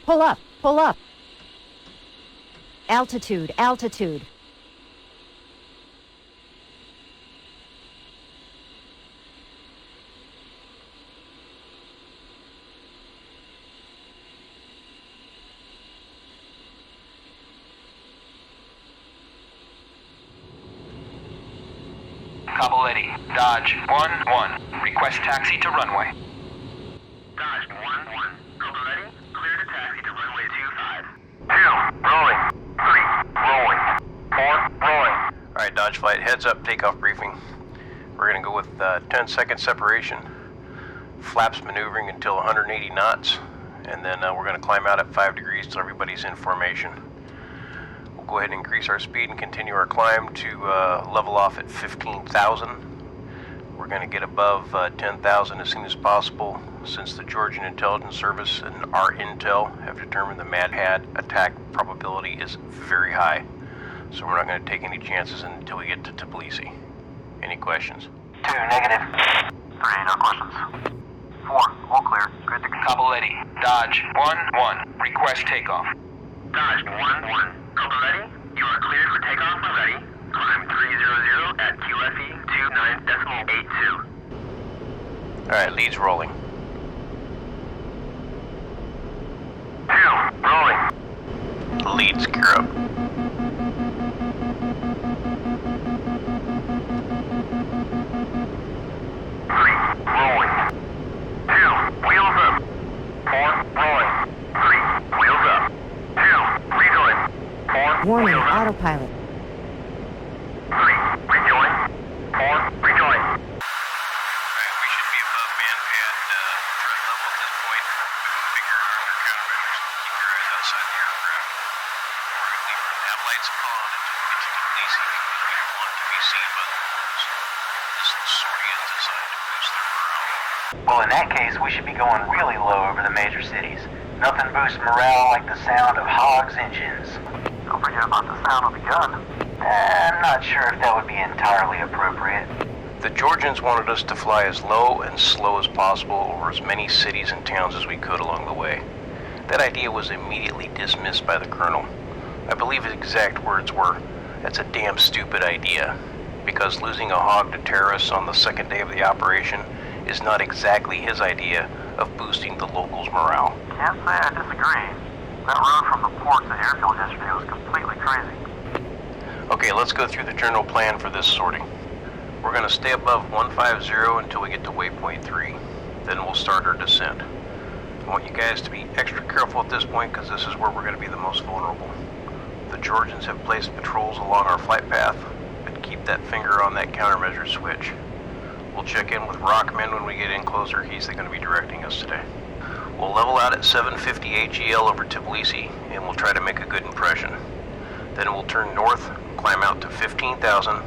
Pull up, pull up. Altitude, altitude. Kobuleti, Dodge 1-1. Request taxi to runway. Dodge 1-1. Kobuleti, clear to taxi to runway 25. 2, rolling. 3, rolling. 4, rolling. Alright, Dodge Flight, heads up, takeoff briefing. We're going to go with 10-second separation, flaps maneuvering until 180 knots, and then we're going to climb out at 5 degrees till everybody's in formation. We'll go ahead and increase our speed and continue our climb to level off at 15,000. We're going to get above 10,000 as soon as possible, since the Georgian Intelligence Service and our intel have determined the Mad Hat attack probability is very high. So we're not going to take any chances until we get to Tbilisi. Any questions? 2, negative. 3, no questions. 4, all clear. Good to go. Kobuleti, Dodge 1-1. Request takeoff. Dodge 1-1. Kobuleti, you are cleared for takeoff when ready. Climb 300 at QFE 29.82. Alright, leads rolling. 2, rolling. Leads gear up. 3, rolling. 2, wheels up. 4, rolling. 3, wheels up. 2, rejoin. 4, Warning, wheels up. autopilot. 3, rejoin. 4, rejoin. Alright, we should be above man-pad threat level at this point. We've configured our countermeasures. Keep your eyes outside the aircraft. We're going to leave our nav lights on until we get to Tbilisi because we don't want to be seen by the locals. This sortie is designed to boost their morale. Well, in that case, we should be going really low over the major cities. Nothing boosts morale like the sound of hogs' engines. Don't forget about the sound of the gun. I'm not sure if that would be entirely appropriate. The Georgians wanted us to fly as low and slow as possible over as many cities and towns as we could along the way. That idea was immediately dismissed by the colonel. I believe his exact words were, "That's a damn stupid idea," because losing a hog to terrorists on the second day of the operation is not exactly his idea of boosting the locals' morale. Can't say I disagree. That road from the port to the airfield yesterday was completely crazy. Okay, let's go through the general plan for this sortie. We're going to stay above 150 until we get to waypoint 3. Then we'll start our descent. I want you guys to be extra careful at this point because this is where we're going to be the most vulnerable. The Georgians have placed patrols along our flight path, but keep that finger on that countermeasure switch. We'll check in with Rockman when we get in closer. He's going to be directing us today. We'll level out at 750 AGL over Tbilisi, and we'll try to make a good impression. Then we'll turn north, climb out to 15,000.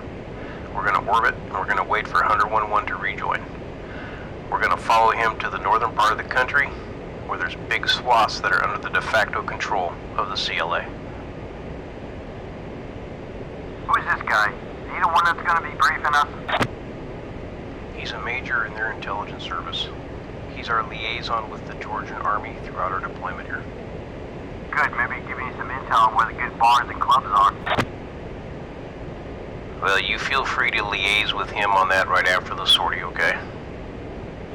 We're going to orbit, and we're going to wait for 100-11 to rejoin. We're going to follow him to the northern part of the country, where there's big swaths that are under the de facto control of the CLA. Who's this guy? Is he the one that's going to be briefing us? He's a major in their intelligence service. He's our liaison with the Georgian Army throughout our deployment here. Good, maybe give me some intel on where the good bars and clubs are. Well, you feel free to liaise with him on that right after the sortie, okay?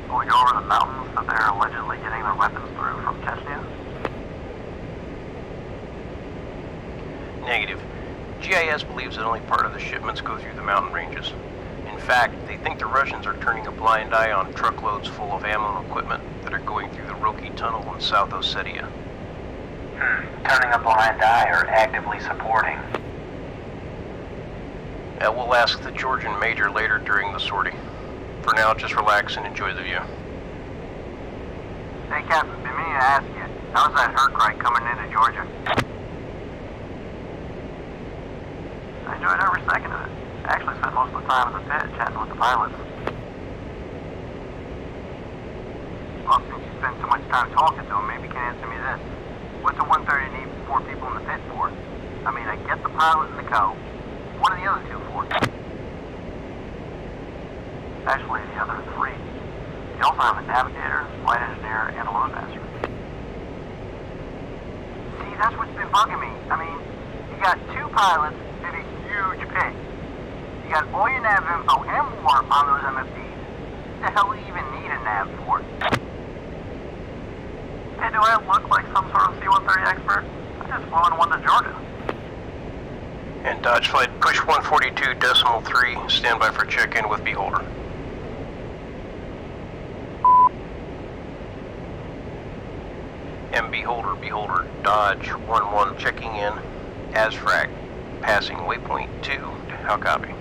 Will we go over the mountains that they're allegedly getting their weapons through from Chechnya? Negative. GIS believes that only part of the shipments go through the mountain ranges. In fact, they think the Russians are turning a blind eye on truckloads full of ammo and equipment that are going through the Roki Tunnel in South Ossetia. Turning a blind eye or actively supporting? We'll ask the Georgian major later during the sortie. For now, just relax and enjoy the view. Hey, Captain, been meaning to ask you, how's that hurt ride coming into Georgia? I enjoyed every second of it. I actually spent most of the time in the pit chatting with the pilots. Well, since you spend so much time talking to them, maybe you can answer me this. What's a 130 need 4 people in the pit for? I mean, I get the pilot and the co. What are the other 2 for? Actually, the other 3. You also have a navigator, flight engineer, and a loadmaster. that's what's been bugging me. I mean, you got two pilots in a huge pit. You got all your nav info and more on those MFDs. What the hell do you even need a nav for? Hey, do I look like some sort of C-130 expert? I just flew in one to Georgia. And Dodge Flight, push 142.3, stand by for check-in with Beholder. And Beholder, Dodge 11 checking in as frac, passing waypoint 2, how copy?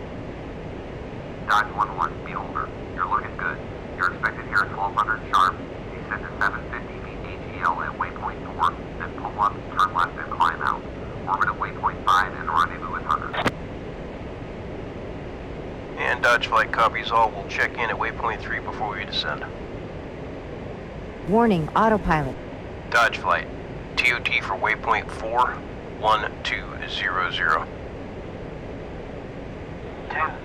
Dodge 11, Beholder, you're looking good. You're expected here at 1200 sharp. Descend to 750 feet AGL at waypoint 4, then pull up, turn left and climb out. Orbit at waypoint 5 and rendezvous with Hunter. And Dodge Flight copies all. We'll check in at waypoint 3 before we descend. Warning, autopilot. Dodge Flight, TOT for waypoint 4, 1200.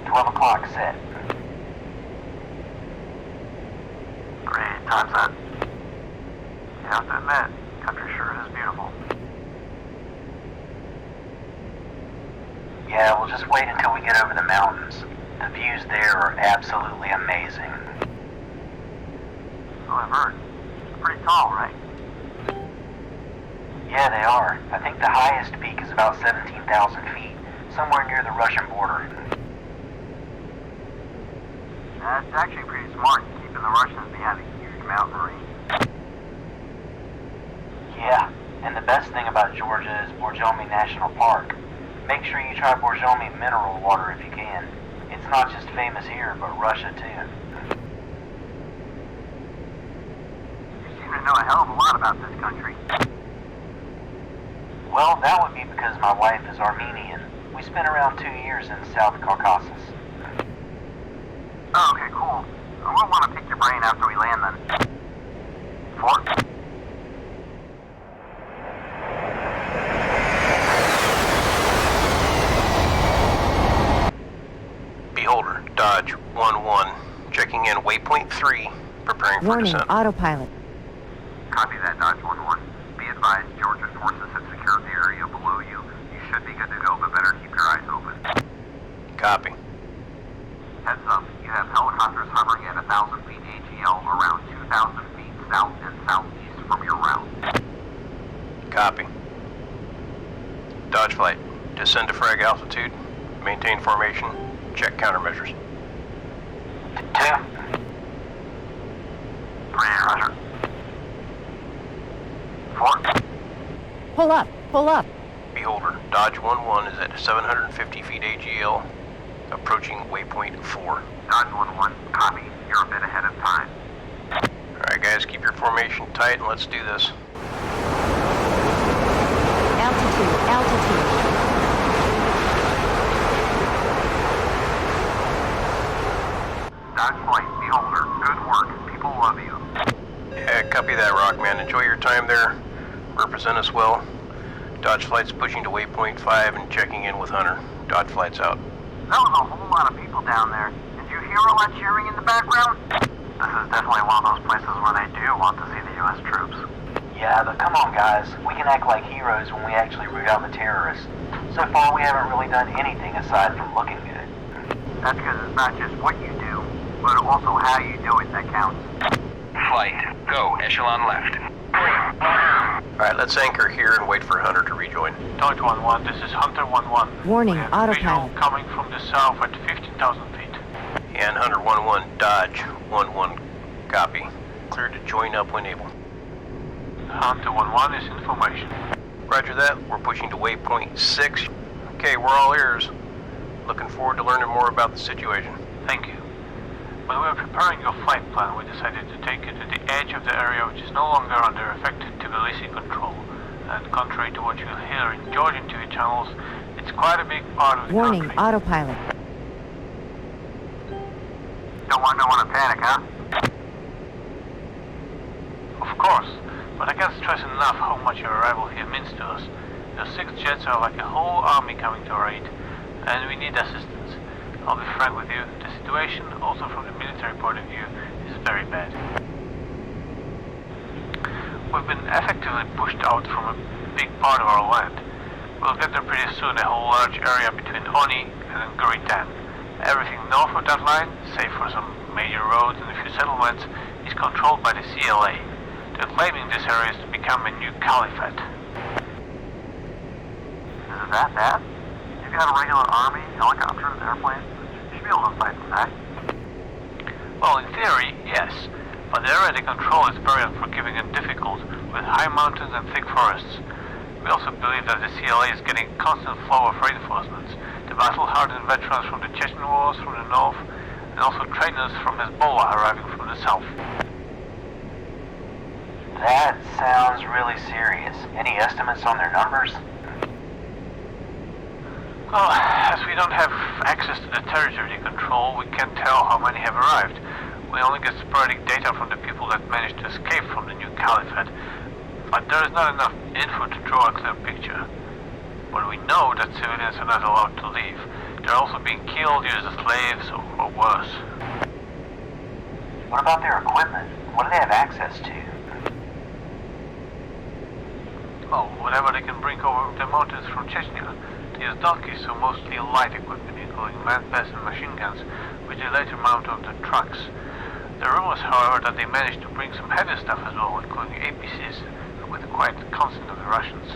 12 o'clock set. Great, time set. You have to admit, country sure is beautiful. Yeah, we'll just wait until we get over the mountains. The views there are absolutely amazing. So I've heard. It's pretty tall, right? Yeah, they are. I think the highest peak is about 17,000 feet, somewhere near the Russian border. That's actually pretty smart, keeping the Russians behind a huge mountain range. Yeah, and the best thing about Georgia is Borjomi National Park. Make sure you try Borjomi mineral water if you can. It's not just famous here, but Russia too. You seem to know a hell of a lot about this country. Well, that would be because my wife is Armenian. We spent around 2 years in the South Caucasus. Oh, okay, cool. I won't want to pick your brain after we land then. 4. Beholder, Dodge 11, checking in waypoint 3, preparing for Warning, descent. autopilot. Copy that, Dodge 11. Be advised, Georgian forces have secured the area below you. You should be good to go, but better keep your eyes open. Copy. Heads up, you have helicopters hovering at 1,000 feet AGL, around 2,000 feet south and southeast from your route. Copy. Dodge Flight, descend to frag altitude, maintain formation, check countermeasures. 2. 3, Roger. 4. Pull up, pull up. Beholder, Dodge 11 is at 750 feet AGL, approaching waypoint 4. Dodge 11, copy. You're a bit ahead of time. Alright guys, keep your formation tight and let's do this. Altitude, altitude. Dodge Flight, Beholder, good work. People love you. Yeah, copy that, Rockman. Enjoy your time there. Represent us well. Dodge Flight's pushing to waypoint 5 and checking in with Hunter. Dodge Flight's out. That was a whole lot of people down there. Did you hear all that cheering in the background? This is definitely one of those places where they do want to see the U.S. troops. Yeah, but come on guys, we can act like heroes when we actually root out the terrorists. So far we haven't really done anything aside from looking good. That's because it's not just what you do, but also how you do it that counts. Flight, go, echelon left. Alright, let's anchor here and wait for Hunter to rejoin. Dodge 11, this is Hunter 11. Warning, We have visual autopilot. coming from the south at 15,000 feet. And Hunter 11, Dodge 11, copy. Clear to join up when able. Hunter 11 is information. Roger that, we're pushing to waypoint 6. Okay, we're all ears. Looking forward to learning more about the situation. Thank you. When we were preparing your flight plan, we decided to take you to the edge of the area which is no longer under effective Tbilisi control. And contrary to what you'll hear in Georgian TV channels, it's quite a big part of the Warning, country. autopilot. Don't want no one to panic, huh? Of course, but I can't stress enough how much your arrival here means to us. Your 6 jets are like a whole army coming to our aid, and we need assistance. I'll be frank with you, the situation, also from the military point of view, is very bad. We've been effectively pushed out from a big part of our land. We'll get there pretty soon, a whole large area between Oni and Guritan. Everything north of that line, save for some major roads and a few settlements, is controlled by the CLA. They're claiming this area is to become a new caliphate. Is it that bad? You've got a regular army, helicopters, airplanes. You should be able to fight back. Well, in theory, yes. But the area they control is very unforgiving and difficult, with high mountains and thick forests. We also believe that the CLA is getting a constant flow of reinforcements. The battle-hardened veterans from the Chechen wars from the north, and also trainers from Hezbollah arriving from the south. That sounds really serious. Any estimates on their numbers? Well, as we don't have access to the territory they control, we can't tell how many have arrived. We only get sporadic data from the people that managed to escape from the new caliphate. But there is not enough info to draw a clear picture. But we know that civilians are not allowed to leave. They're also being killed, used as slaves, or worse. What about their equipment? What do they have access to? Oh, whatever they can bring over the mountains from Chechnya. They use donkeys, so mostly light equipment, including man-packs and machine guns, which they later mount on the trucks. There are rumors, however, that they managed to bring some heavy stuff as well, including APCs, with quite the consent of the Russians.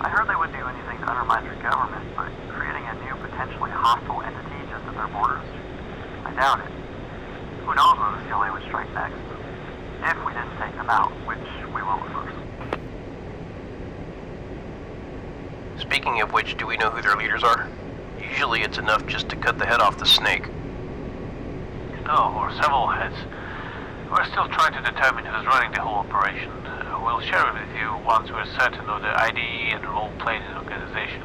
I heard they would do anything to undermine your government, but creating a new potentially hostile entity just at their borders? I doubt it. Who knows when the CLA would strike next? If we didn't take them out, which we will at first. Speaking of which, do we know who their leaders are? Usually it's enough just to cut the head off the snake. No, or several heads. We're still trying to determine who's running the whole operation. We'll share it with you once we're certain of the IDE and the role played in the organization.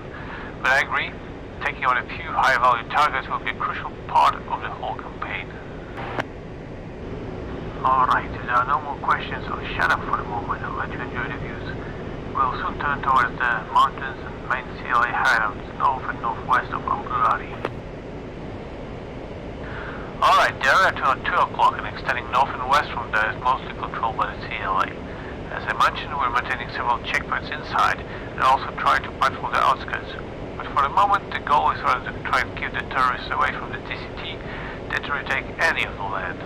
But I agree, taking out a few high-value targets will be a crucial part of the whole campaign. Alright, if there are no more questions, I'll shut up for the moment and let you enjoy the views. We'll soon turn towards the mountains and main CLA hideouts north and northwest of Kobuleti. Alright, the area to 2 o'clock and extending north and west from there is mostly controlled by the CLA. As I mentioned, we're maintaining several checkpoints inside and also trying to patrol the outskirts. But for the moment, the goal is rather to try and keep the terrorists away from the DCT than to retake any of the land.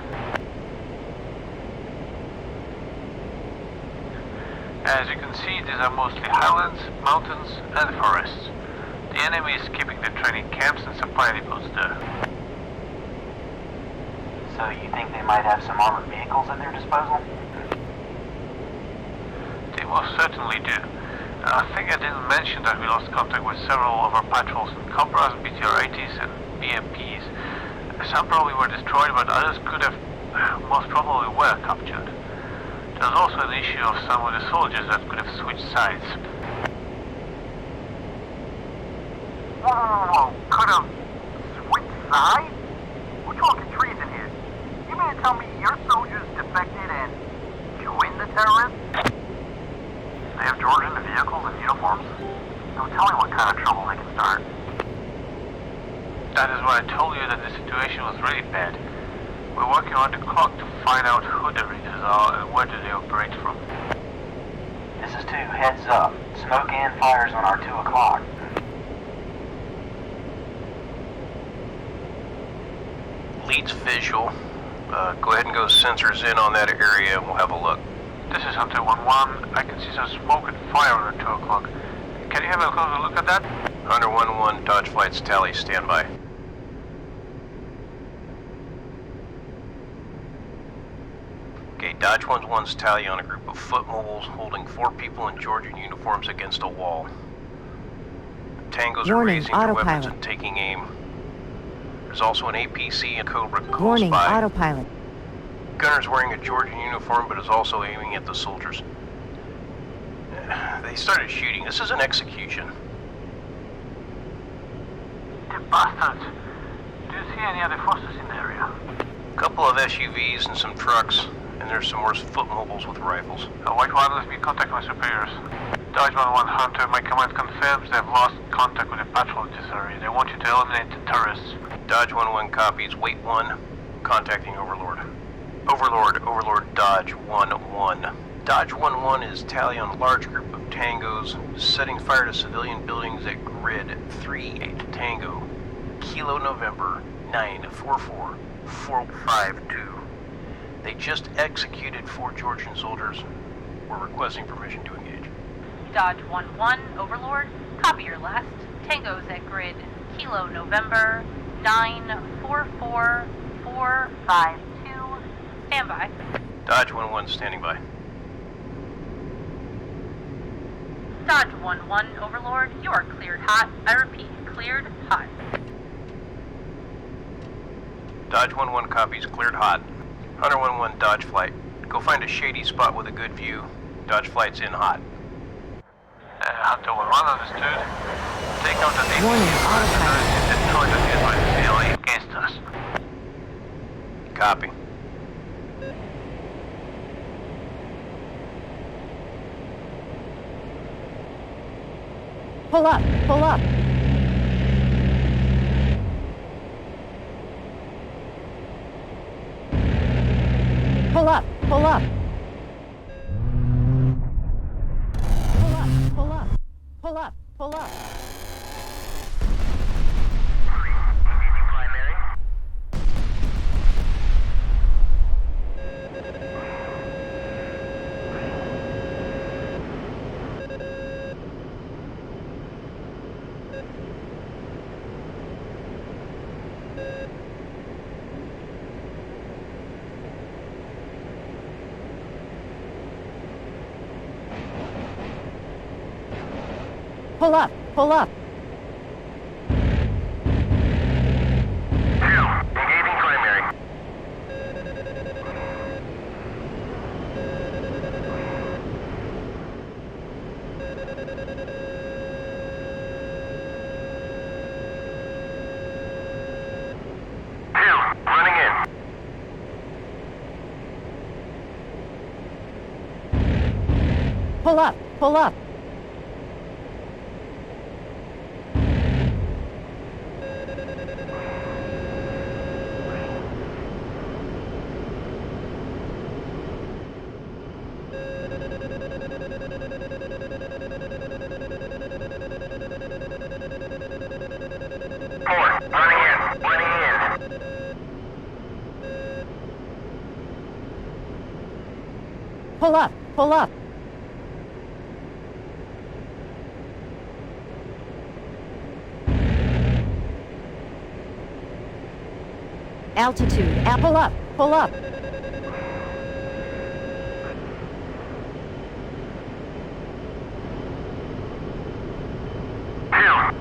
As you can see, these are mostly highlands, mountains, and forests. The enemy is keeping the training camps and supply depots there. So you think they might have some armored vehicles at their disposal? They most certainly do. I think I didn't mention that we lost contact with several of our patrols in Cobras, BTR-80s, and BMPs. Some probably were destroyed, but others could have, most probably were captured. There's also an issue of some of the soldiers that could have switched sides. Whoa, could have switched sides? We're talking treason here. You mean to tell me your soldiers defected and joined the terrorists? They have Georgian vehicles and uniforms? No telling what kind of trouble they can start. That is why I told you that the situation was really bad. We're working around the clock to find out who the leaders are and where do they operate from. This is 2, heads up. Smoke and fires on our 2 o'clock. Leads visual. Go ahead and go sensors in on that area and we'll have a look. This is Hunter 1-1. I can see some smoke and fire on our 2 o'clock. Can you have a closer look at that? Hunter 1-1, Dodge flights tally, standby. Okay, Dodge 1-1's tally on a group of foot mobiles holding 4 people in Georgian uniforms against a wall. Tangos are Warning, raising their weapons autopilot. and taking aim. There's also an APC and Cobra close Warning, by. autopilot. Gunner's wearing a Georgian uniform but is also aiming at the soldiers. They started shooting. This is an execution. The bastards! Do you see any other forces in the area? A couple of SUVs and some trucks, and there's some more foot mobiles with rifles. White One, let me contact my superiors. Dodge 1-1 Hunter, my command confirms they've lost contact with the patrol in this area. They want you to eliminate the terrorists. Dodge 1-1 copies. Wait 1, contacting Overlord. Overlord, Dodge 1-1. Dodge 1-1 is tally on a large group of tangos, setting fire to civilian buildings at grid 38 Tango, Kilo November 944-452. They just executed 4 Georgian soldiers. We're requesting permission to engage. Dodge 1-1, Overlord. Copy your last. Tango's at grid Kilo November 944-452. Stand by. Dodge 1-1 standing by. Dodge 1-1, Overlord. You are cleared hot. I repeat, cleared hot. Dodge 1-1 copies, cleared hot. Hunter 1-1, Dodge Flight. Go find a shady spot with a good view. Dodge Flight's in hot. Hunter 1-1, understood. Take out the Warning, DCS autopilot. destroy the nearby CLA against us. Copy. Pull up, pull up. Pull up, pull up. Pull up, pull up. Pull up, pull up. Pull up, pull up. Engaging primary. Running in. Pull up, pull up. Running in. Pull up, pull up. Altitude, pull up, pull up.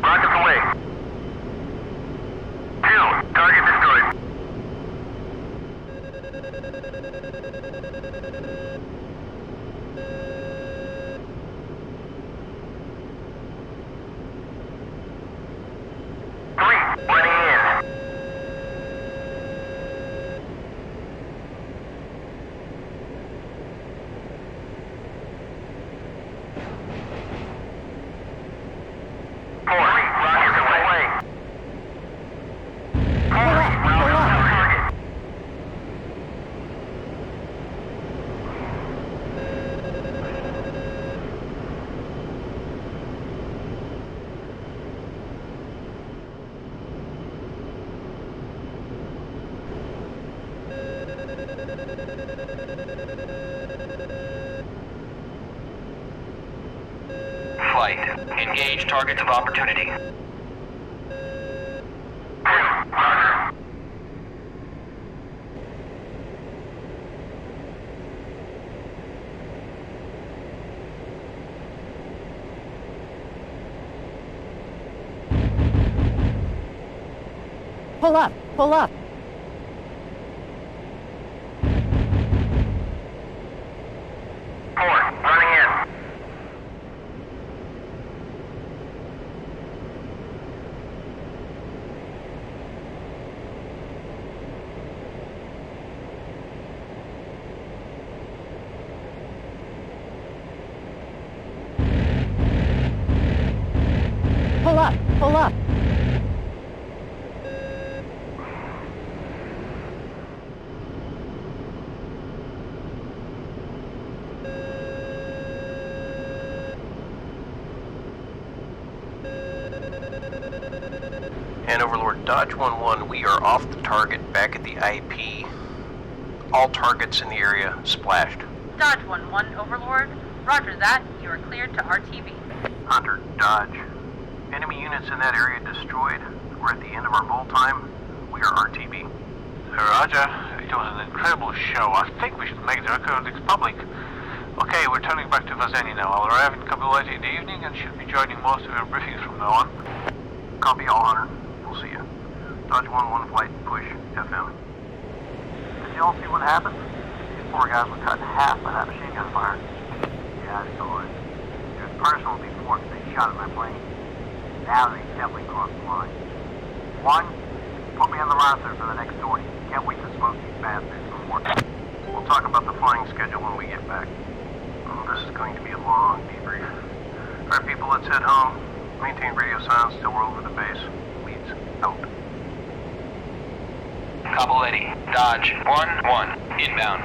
Rockets away. Target destroyed. Running in. Rockets away. Pull up, pull up. Flight. Engage targets of opportunity. Roger. Pull up, pull up. Running in. Pull up, pull up. And Overlord, Dodge 1-1, we are off the target back at the IP. All targets in the area splashed. Dodge 1-1, Overlord. Roger that. You are cleared to RTB. Hunter, Dodge. Enemy units in that area destroyed. We're at the end of our bowl time. We are RTB. Roger. It was an incredible show. I think we should make the recordings public. Okay, we're turning back to Vazeni now. I'll arrive in Kobuleti in the evening and should be joining most of your briefings from now on. Copy all, Hunter. We'll see you. Dodge 1-1 flight, push, FM. Did y'all see what happened? These poor guys were cut in half by that machine gun fire. Yeah, I saw it. There's personal before they shot at my plane. Now they definitely crossed the line. One, put me on the roster for the next sortie. Can't wait to smoke these bastards before. We'll talk about the flying schedule when we get back. Oh, this is going to be a long debrief. All right, people, let's head home. Maintain radio silence till we're over the base. Leads out. Kobuleti, Dodge 1-1, inbound.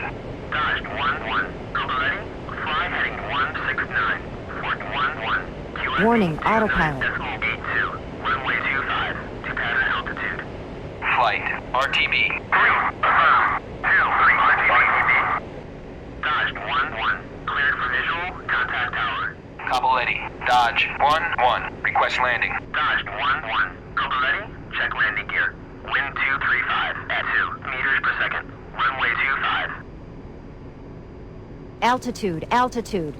Dodge 1-1. Kobuleti, fly heading 169. Fort 1-1. Warning, autopilot. Decimal 82. Runway 25. To pattern altitude. Flight, RTB. 3, affirm. 2, 3, RTB. Dodge 1-1. Cleared for visual. Contact tower. Kobuleti, Dodge 1-1, request landing. Dodge 1-1. Kobuleti, check landing gear. Wind 235 at 2 meters per second. Runway 25. Altitude, altitude.